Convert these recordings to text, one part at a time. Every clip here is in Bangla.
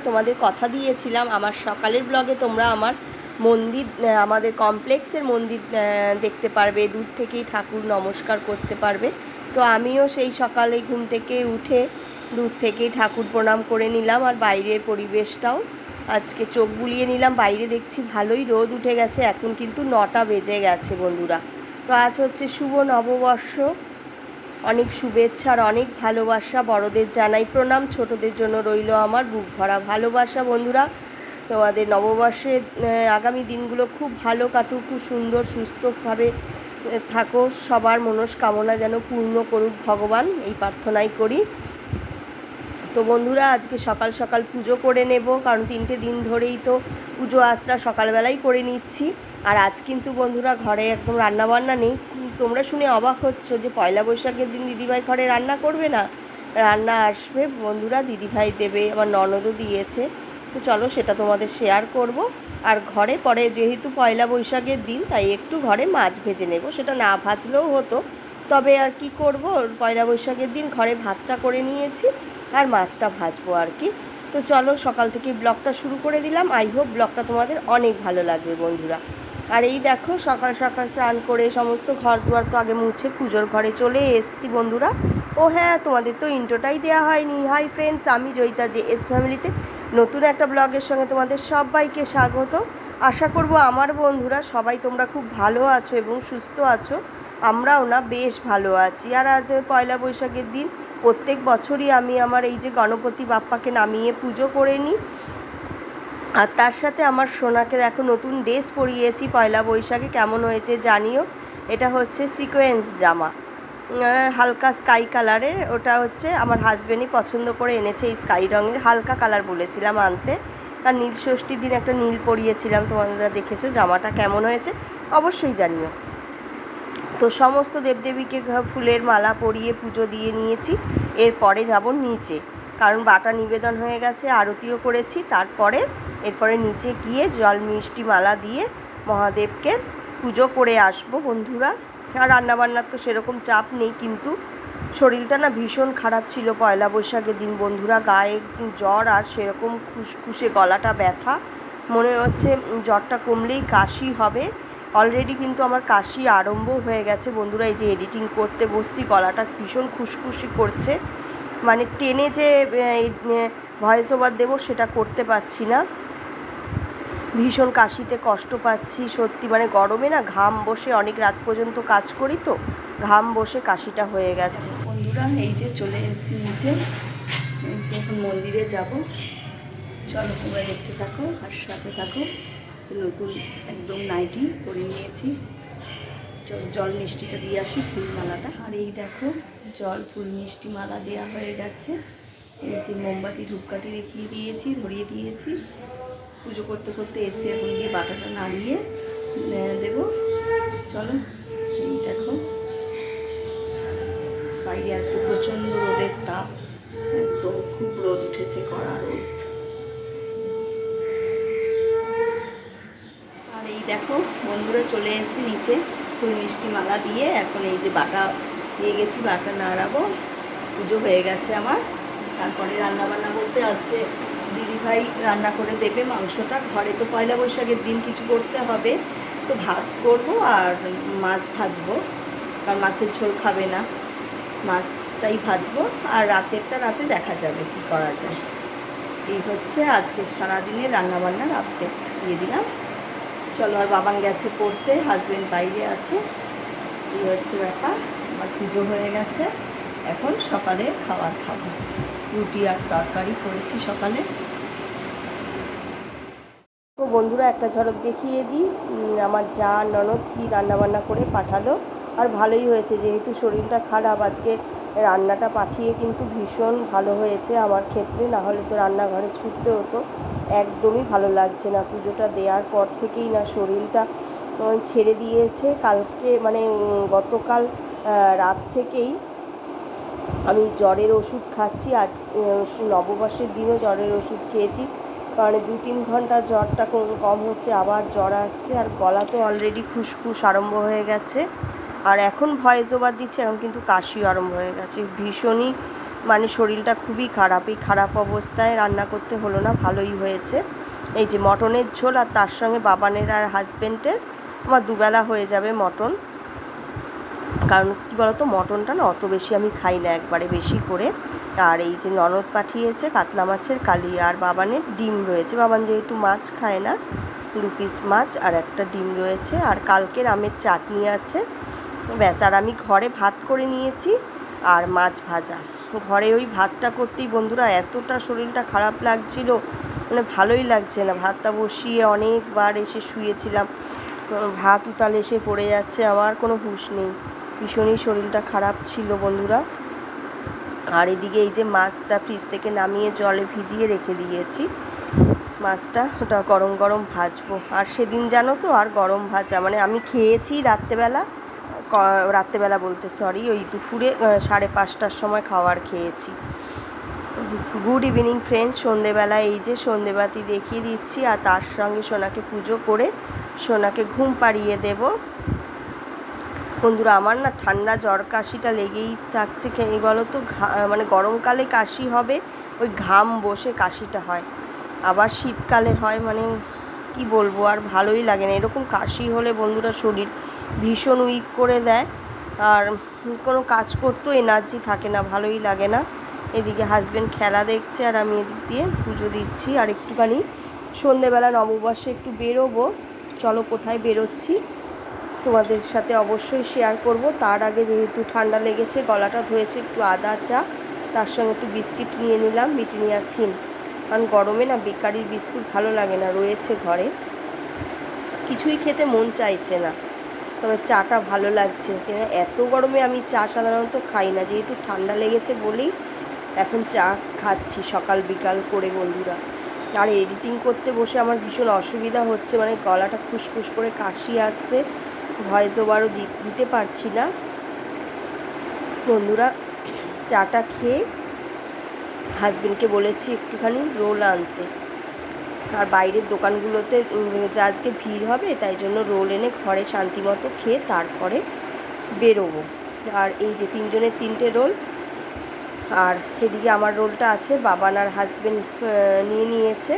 তোমাদের কথা দিয়েছিলাম আমার সকালের ব্লগে তোমরা আমার মন্দির, আমাদের কমপ্লেক্সের মন্দির দেখতে পারবে, দূর থেকেই ঠাকুর নমস্কার করতে পারবে। তো আমিও সেই সকালে ঘুম থেকে উঠে দূর থেকেই ঠাকুর প্রণাম করে নিলাম। আর বাইরের পরিবেশটাও আজকে চোখ বুলিয়ে নিলাম। বাইরে দেখছি ভালোই রোদ উঠে গেছে, এখন কিন্তু 9টা বেজে গেছে বন্ধুরা। তো আজ হচ্ছে শুভ নববর্ষ, অনেক শুভেচ্ছা আর অনেক ভালোবাসা বড়দের জানাই প্রণাম, ছোটদের জন্য রইল আমার বুক ভরা ভালোবাসা। বন্ধুরা, তোমাদের নববর্ষে আগামী দিনগুলো খুব ভালো কাটুক, খুব সুন্দর সুস্থভাবে থাকো, সবার মনস্কামনা যেন পূর্ণ করুক ভগবান, এই প্রার্থনাই করি। তো বন্ধুরা, আজকে সকাল সকাল পুজো করে নেব, কারণ 3টে দিন ধরেই তো পুজো আশ্রা সকালবেলাই করে নিচ্ছি। আর আজ কিন্তু বন্ধুরা ঘরে একদম রান্নাবান্না নেই। তোমরা শুনে অবাক হচ্ছ যে পয়লা বৈশাখের দিন দিদিভাই ঘরে রান্না করবে না। রান্না আসবে বন্ধুরা, দিদিভাই দেবে, আমার ননদও দিয়েছে। তো চলো সেটা তোমাদের শেয়ার করব। আর ঘরে পরে যেহেতু পয়লা বৈশাখের দিন, তাই একটু ঘরে মাছ ভেজে নেব, সেটা না ভাজলেও হতো, তবে আর কি করব, পয়লা বৈশাখের দিন ঘরে ভাতটা করে নিয়েছি আর মাছটা ভাজবো আর কি। তো চলো সকাল থেকে ব্লগটা শুরু করে দিলাম। আই হোপ ব্লগটা তোমাদের অনেক ভালো লাগবে বন্ধুরা। আর এই দেখো সকাল সকাল স্নান করে সমস্ত ঘর দুয়ার তো আগে মুছে পুজোর ঘরে চলে এসেছি বন্ধুরা। ও হ্যাঁ, তোমাদের তো ইন্ট্রোটাই দেওয়া হয়নি। হাই ফ্রেন্ডস, আমি জয়িতা JS ফ্যামিলিতে নতুন একটা ব্লগের সঙ্গে তোমাদের সবাইকে স্বাগত। আশা করব আমার বন্ধুরা সবাই তোমরা খুব ভালো আছো এবং সুস্থ আছো। আমরাও না বেশ ভালো আছি। আর আজ পয়লা বৈশাখের দিন, প্রত্যেক বছরই আমি আমার এই যে গণপতি বাপ্পাকে নামিয়ে পুজো করে নিই। আর তার সাথে আমার সোনাকে দেখো নতুন ড্রেস পরিয়েছি পয়লা বৈশাখে, কেমন হয়েছে জানিও। এটা হচ্ছে সিকোয়েন্স জামা, হালকা স্কাই কালারের। ওটা হচ্ছে আমার হাজব্যান্ডই পছন্দ করে এনেছে, এই স্কাই রঙের হালকা কালার বলেছিলাম আনতে। আর নীল ষষ্ঠীর দিন একটা নীল পরিয়েছিলাম, তোমরা দেখেছো জামাটা কেমন হয়েছে অবশ্যই জানিও। তো সমস্ত দেবদেবীকে ফুলের মালা পরিয়ে পুজো দিয়ে নিয়েছি। এরপরে যাব নিচে, কারণ বাটা নিবেদন হয়ে গেছে, আরতিও করেছি। এরপরে নিচে গিয়ে জল মিষ্টি মালা দিয়ে মহাদেবকে পুজো করে আসবো বন্ধুরা। আর রান্নাবান্নার তো সেরকম চাপ নেই, কিন্তু শরীরটা না ভীষণ খারাপ ছিল পয়লা বৈশাখের দিন বন্ধুরা। গায়ে জ্বর আর সেরকম খুসখুসে, গলাটা ব্যথা, মনে হচ্ছে জ্বরটা কমলেই কাশি হবে। অলরেডি কিন্তু আমার কাশি আরম্ভ হয়ে গেছে বন্ধুরা। এই যে এডিটিং করতে বসছি, গলাটা ভীষণ খুসখুসি করছে, মানে টেনে যে ভয়েস ওভার দেবো সেটা করতে পারছি না, ভীষণ কাশিতে কষ্ট পাচ্ছি সত্যি। মানে গরমে না ঘাম বসে, অনেক রাত পর্যন্ত কাজ করি তো, ঘাম বসে কাশিটা হয়ে গেছে বন্ধুরা। এই যে চলে এসেছি নিচে, এই যে এখন মন্দিরে যাব। চলো তোমরা দেখতে থাকো আর সাথে থাকো। নতুন একদম নাইটি পরে নিয়েছি, জল মিষ্টিটা দিয়ে আসি, ফুল মালাটা। আর এই দেখো জল ফুল মিষ্টি মালা দেওয়া হয়ে গেছে। এই যে মোমবাতি ধূপকাঠি দেখিয়ে দিয়েছি, ধরিয়ে দিয়েছি। পুজো করতে করতে এসে এখন গিয়ে বাটাটা নাড়িয়ে দেব। চলো এই দেখো, বাইরে আজকে প্রচণ্ড রোদের তাপ, একদম খুব রোদ উঠেছে, কড়া রোদ। আর এই দেখো বন্ধুরা চলে এসেছি নিচে, ফুল মিষ্টি মালা দিয়ে এখন এই যে বাটা দিয়ে গেছি, বাটা নাড়াবো। পুজো হয়ে গেছে আমার। তারপরে রান্নাবান্না বলতে আজকে দিদিভাই রান্না করে দেবে মাংসটা। ঘরে তো পয়লা বৈশাখের দিন কিছু করতে হবে, তো ভাত করব আর মাছ ভাজবো, কারণ মাছের ঝোল খাবে না, মাছটাই ভাজবো। আর রাতেরটা রাতে দেখা যাবে কি করা যায়। এই হচ্ছে আজকে সারাদিনের রান্নাবান্নার আপডেট দিয়ে দিলাম। চলো, আর বাবান গেছে পড়তে, হাজব্যান্ড বাইরে আছে। এই হচ্ছে ব্যাপার। আমার পুজো হয়ে গেছে, এখন সকালে খাবার খাবো। রুটি আর তরকারি করেছি সকালে। তো বন্ধুরা একটা ঝলক দেখিয়ে দিই, আমার যা ননদ কি রান্নাবান্না করে পাঠালো। আর ভালোই হয়েছে, যেহেতু শরীরটা খারাপ, আজকে রান্নাটা পাঠিয়ে কিন্তু ভীষণ ভালো হয়েছে আমার ক্ষেত্রে। না হলে তো রান্নাঘরে ছুটতে হতো। একদমই ভালো লাগছে না, পুজোটা দেওয়ার পর থেকেই না শরীরটা ছেড়ে দিয়েছে। কালকে মানে গতকাল রাত থেকেই আমি জ্বরের ওষুধ খাচ্ছি। আজ নববর্ষের দিনও জ্বরের ওষুধ খেয়েছি, মানে 2-3 ঘন্টা জ্বরটা কম হচ্ছে, আবার জ্বর আসছে। আর গলা তো অলরেডি খুসখুস আরম্ভ হয়ে গেছে। আর এখন ভয়েস ওভার দিচ্ছে, এখন কিন্তু কাশি আরম্ভ হয়ে গেছে, ভীষণই মানে শরীরটা খুবই খারাপ, এই খারাপ অবস্থায় রান্না করতে হলো না, ভালোই হয়েছে। এই যে মটনের ঝোল, আর তার সঙ্গে বাবানের আর হাজব্যান্ডের আমার দুবেলা হয়ে যাবে মটন। কারণ কী বলতো, মটনটা না অত বেশি আমি খাই না, একবারে বেশি করে। আর এই যে ননদ পাঠিয়েছে কাতলা মাছের কালিয়া, আর বাবানের ডিম রয়েছে, বাবান যেহেতু মাছ খায় না, 2 পিস মাছ আর একটা ডিম রয়েছে, আর কালকের আমের চাটনি আছে, ব্যাস। আর আমি ঘরে ভাত করে নিয়েছি আর মাছ ভাজা। ঘরে ওই ভাতটা করতেই বন্ধুরা এতটা শরীরটা খারাপ লাগছিল, মানে ভালোই লাগছে না। ভাতটা বসিয়ে অনেকবার এসে শুয়েছিলাম, ভাত উতাল এসে পড়ে যাচ্ছে, আমার কোনো হুঁশ নেই, ভীষণই শরীরটা খারাপ ছিল বন্ধুরা। আর এদিকে এই যে মাছটা ফ্রিজ থেকে নামিয়ে জলে ভিজিয়ে রেখে দিয়েছি, মাছটা ওটা গরম গরম ভাজবো। আর সেদিন জানো তো, আর গরম ভাজা মানে আমি খেয়েছি রাত্রেবেলা বলতে সরি, ওই দুপুরে 5:30টার সময় খাবার খেয়েছি। গুড ইভিনিং ফ্রেন্ডস, সন্ধেবেলা এই যে সন্ধেবাতি দেখিয়ে দিচ্ছি, আর তার সঙ্গে সোনাকে পুজো করে সোনাকে ঘুম পাড়িয়ে দেব। বন্ধুরা আমার না ঠান্ডা জ্বর কাশিটা লেগেই থাকছে, কেন বলো তো, মানে গরমকালে কাশি হবে, ওই ঘাম বসে কাশিটা হয়, আবার শীতকালে হয়, মানে কি বলবো, আর ভালোই লাগে না। এরকম কাশি হলে বন্ধুরা শরীর ভীষণ উইক করে দেয়, আর কোনো কাজ করতেও এনার্জি থাকে না, ভালোই লাগে না। এদিকে হাজব্যান্ড খেলা দেখছে, আর আমি এদিক দিয়ে পুজো দিচ্ছি। আর একটুখানি সন্ধেবেলা নববর্ষে একটু বেরোবো, চলো কোথায় বেরোচ্ছি তোমাদের সাথে অবশ্যই শেয়ার করব। তার আগে যেহেতু ঠান্ডা লেগেছে, গলাটা ধুয়েছে, একটু আদা চা, তার সঙ্গে একটু বিস্কিট নিয়ে নিলাম, ব্রিটানিয়া থিন, কারণ গরমে না বেকারির বিস্কুট ভালো লাগে না, রয়েছে ঘরে, কিছুই খেতে মন চাইছে না, তবে চাটা ভালো লাগছে। এত গরমে আমি চা সাধারণত খাই না, যেহেতু ঠান্ডা লেগেছে বলেই এখন চা খাচ্ছি সকাল বিকাল করে বন্ধুরা। আর এডিটিং করতে বসে আমার ভীষণ অসুবিধা হচ্ছে, মানে গলাটা খুসখুস করে কাশি আসছে, ভয়েস ওভারও দিতে পারছি না বন্ধুরা। চাটা খেয়ে হাজবেন্ডকে বলেছি একটুখানি রোল আনতে, আর বাইরের দোকানগুলোতে যা আজকে ভিড় হবে, তাই জন্য রোল এনে ঘরে শান্তিমতো খেয়ে তারপরে বেরোবো। আর এই যে 3 জনের 3টে রোল, আর এদিকে আমার রোলটা আছে, বাবান আর হাজবেন্ড নিয়ে নিয়েছে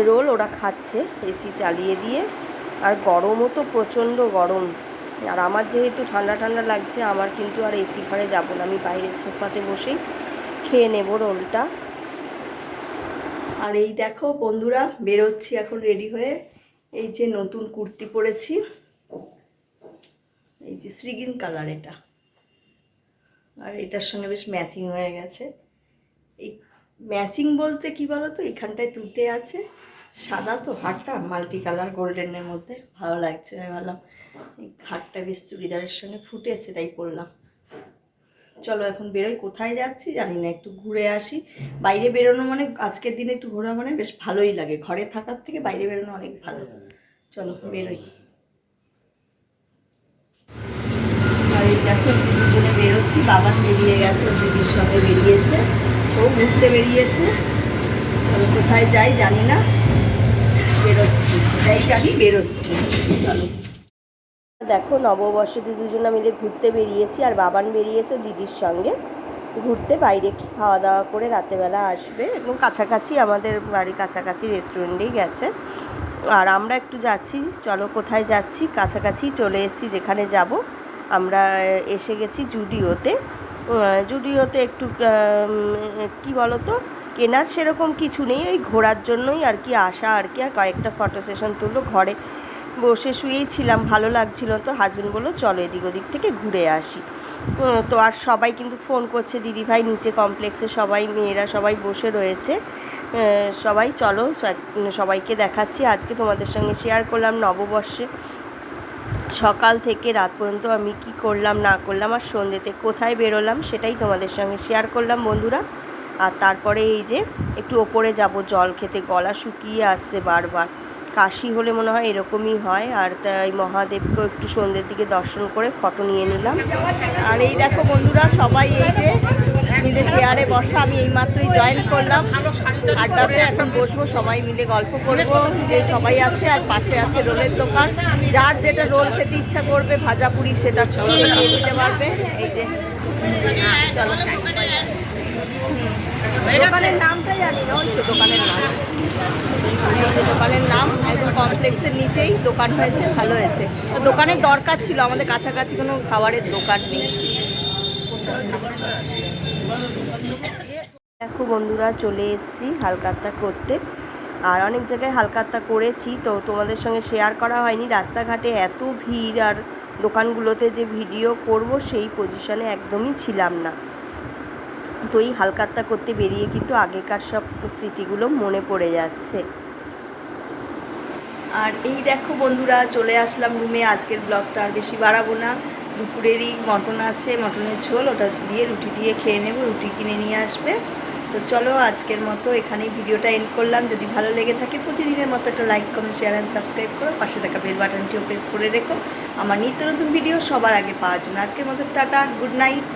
রোল, ওরা খাচ্ছে এসি চালিয়ে দিয়ে। আর গরমও তো প্রচণ্ড গরম, আর আমার যেহেতু ঠান্ডা ঠান্ডা লাগছে, আমার কিন্তু আর এসি ঘরে যাব না, আমি বাইরের সোফাতে বসেই খেয়ে নেব রোলটা। আর এই দেখো বন্ধুরা বেরোচ্ছি এখন রেডি হয়ে, এই যে নতুন কুর্তি পরেছি, এই যে শ্রীগ্রিন কালার এটা, আর এটার সঙ্গে বেশ ম্যাচিং হয়ে গেছে। এই ম্যাচিং বলতে কি বলো তো, এখানটায় তুতে আছে, সাদা তো হারটা মাল্টি কালার গোল্ডেনের মধ্যে ভালো লাগছে, আমি ভাবলাম এই হারটা বেশ চুড়িদারের সঙ্গে ফুটেছে, তাই পরলাম। চলো এখন বেরোই, কোথায় যাচ্ছি জানি না, একটু ঘুরে আসি। বাইরে বেরোনো মানে আজকের দিনে একটু ঘোরা মানে বেশ ভালোই লাগে, ঘরে থাকার থেকে বাইরে বেরোনো অনেক ভালো। চলো বেরোই। আর এই দেখো দুজনে বেরোচ্ছি, বাবান বেরিয়ে গেছে, দিদির সঙ্গে বেরিয়েছে, ও ঘুরতে বেরিয়েছে। চলো কোথায় যাই জানি না, বেরোচ্ছি, যাই জানি বেরোচ্ছি। চলো দেখো নববর্ষে দুজনে মিলে ঘুরতে বেরিয়েছি, আর বাবান বেরিয়েছে দিদির সঙ্গে ঘুরতে, বাইরে খাওয়া দাওয়া করে রাতেবেলা আসবে, এবং কাছাকাছি আমাদের বাড়ির কাছাকাছি রেস্টুরেন্টেই গেছে। আর আমরা একটু যাচ্ছি, চলো কোথায় যাচ্ছি, কাছাকাছি চলে এসেছি যেখানে যাব। আমরা এসে গেছি জুডিওতে একটু কি বলো তো, কেনার সেরকম কিছু নেই, ওই ঘোরার জন্যই আর কি আসা, আর কি। আর কয়েকটা ফটো সেশন তুললো, ঘরে বসে শুয়েই ছিলাম, ভালো লাগছিল, তো হাজব্যান্ড বললো চলো এদিক ওদিক থেকে ঘুরে আসি। তো আর সবাই কিন্তু ফোন করছে, দিদিভাই নিচে কমপ্লেক্সে সবাই মেয়েরা সবাই বসে রয়েছে, সবাই চলো সবাইকে দেখাচ্ছি। আজকে তোমাদের সঙ্গে শেয়ার করলাম নববর্ষে সকাল থেকে রাত পর্যন্ত আমি কি করলাম না করলাম, আর সন্ধ্যেতে কোথায় বেরোলাম, সেটাই তোমাদের সঙ্গে শেয়ার করলাম বন্ধুরা। আর তারপরে এই যে একটু ওপরে যাব জল খেতে, গলা শুকিয়ে আসছে বারবার, কাশি হলে মনে হয় এরকমই হয়। আর তাই মহাদেবকেও একটু সন্ধ্যের দিকে দর্শন করে ফটো নিয়ে নিলাম। আর এই দেখো বন্ধুরা সবাই এই যে মিলে চেয়ারে বসা, আমি এইমাত্রই জয়েন করলাম আড্ডাতে। এখন বসবো, সবাই মিলে গল্প করবো, যে সবাই আছে। আর পাশে আছে রোলের দোকান, যার যেটা রোল খেতে ইচ্ছা করবে ভাজা পুরি সেটা নিয়ে নিতে পারবে। এই যে চলো, দোকানের নামটা জানি না, ওই তো দোকানের নাম, এই যে দোকানের নাম। একদম কমপ্লেক্সের নিচেই দোকান হয়েছে, ভালো হয়েছে। তো দোকানের দরকার ছিল, আমাদের কাছাকাছি কোনো খাবারের দোকান নেই। দেখো বন্ধুরা, চলে এসেছি হালখাতা করতে। আর অনেক জায়গায় হালখাতা করেছি, তো তোমাদের সঙ্গে শেয়ার করা হয়নি। রাস্তাঘাটে এত ভিড়, আর দোকানগুলোতে যে ভিডিও করব সেই পজিশনে একদমই ছিলাম না। তো এই হালখাতা করতে বেরিয়ে কিন্তু আগেকার সব স্মৃতিগুলো মনে পড়ে যাচ্ছে। আর এই দেখো বন্ধুরা, চলে আসলাম রুমে। আজকের ব্লগটা আর বেশি বাড়াবো না। দুপুরেরই মটন আছে, মটনের ঝোল, ওটা দিয়ে রুটি দিয়ে খেয়ে নেব। রুটি কিনে নিয়ে আসবে। তো চলো, আজকের মতো এখানেই ভিডিওটা এন্ড করলাম। যদি ভালো লেগে থাকে প্রতিদিনের মতো একটা like, comment, share and subscribe করো। পাশে থাকা বেল বাটনটিও প্রেস করে রেখো আমার নিত্য নতুন ভিডিও সবার আগে পাওয়ার জন্য। আজকের মতো টাটা, গুড নাইট।